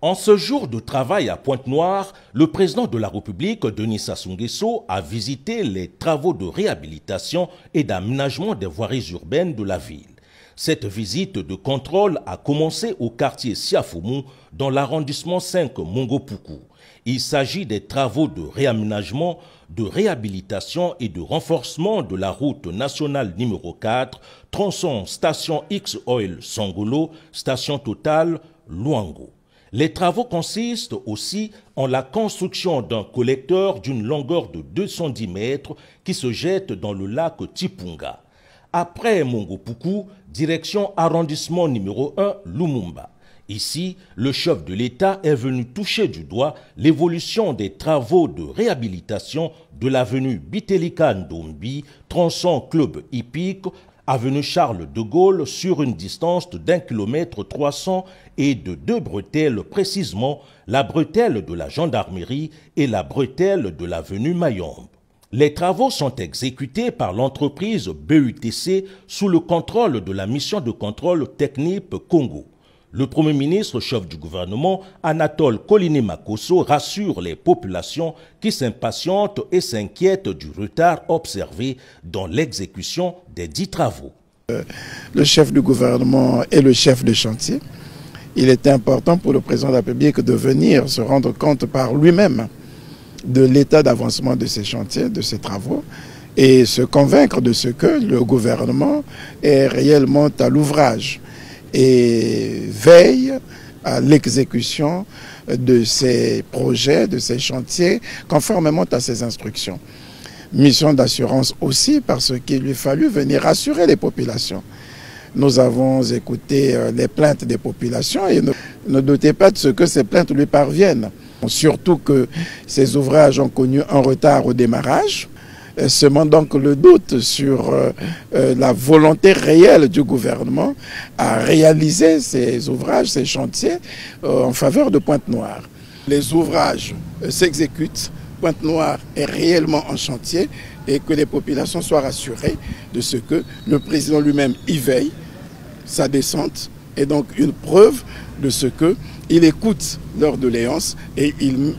En ce jour de travail à Pointe-Noire, le président de la République, Denis Sassou Nguesso, a visité les travaux de réhabilitation et d'aménagement des voiries urbaines de la ville. Cette visite de contrôle a commencé au quartier Siafoumou, dans l'arrondissement 5 Mongopoukou. Il s'agit des travaux de réaménagement, de réhabilitation et de renforcement de la route nationale numéro 4, tronçon station X-Oil Songolo, station Total Luango. Les travaux consistent aussi en la construction d'un collecteur d'une longueur de 210 mètres qui se jette dans le lac Tipunga. Après Mongopoukou, direction arrondissement numéro 1, Lumumba. Ici, le chef de l'État est venu toucher du doigt l'évolution des travaux de réhabilitation de l'avenue Bitelika Ndombi, tronçon Club Hippique, avenue Charles de Gaulle sur une distance de 1 km 300 et de 2 bretelles précisément, la bretelle de la gendarmerie et la bretelle de l'avenue Mayombe. Les travaux sont exécutés par l'entreprise BUTC sous le contrôle de la mission de contrôle technique Congo. Le Premier ministre, chef du gouvernement, Anatole Koliné-Makosso, rassure les populations qui s'impatientent et s'inquiètent du retard observé dans l'exécution des dits travaux. Le chef du gouvernement est le chef de chantier. Il est important pour le président de la République de venir se rendre compte par lui-même de l'état d'avancement de ces chantiers, de ces travaux, et se convaincre de ce que le gouvernement est réellement à l'ouvrage et veille à l'exécution de ces projets, de ces chantiers, conformément à ses instructions. Mission d'assurance aussi, parce qu'il lui fallut venir rassurer les populations. Nous avons écouté les plaintes des populations et ne doutez pas de ce que ces plaintes lui parviennent. Surtout que ces ouvrages ont connu un retard au démarrage, semant donc le doute sur la volonté réelle du gouvernement à réaliser ces ouvrages, ces chantiers en faveur de Pointe-Noire. Les ouvrages s'exécutent, Pointe-Noire est réellement en chantier et que les populations soient rassurées de ce que le président lui-même y veille. Sa descente est donc une preuve de ce qu'il écoute leurs doléances et il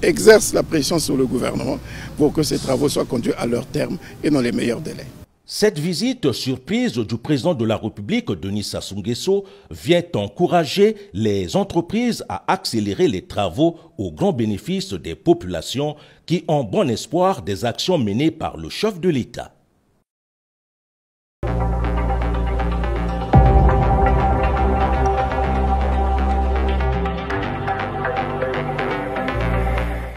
exerce la pression sur le gouvernement pour que ces travaux soient conduits à leur terme et dans les meilleurs délais. Cette visite surprise du président de la République, Denis Sassou Nguesso, vient encourager les entreprises à accélérer les travaux au grand bénéfice des populations qui ont bon espoir des actions menées par le chef de l'État.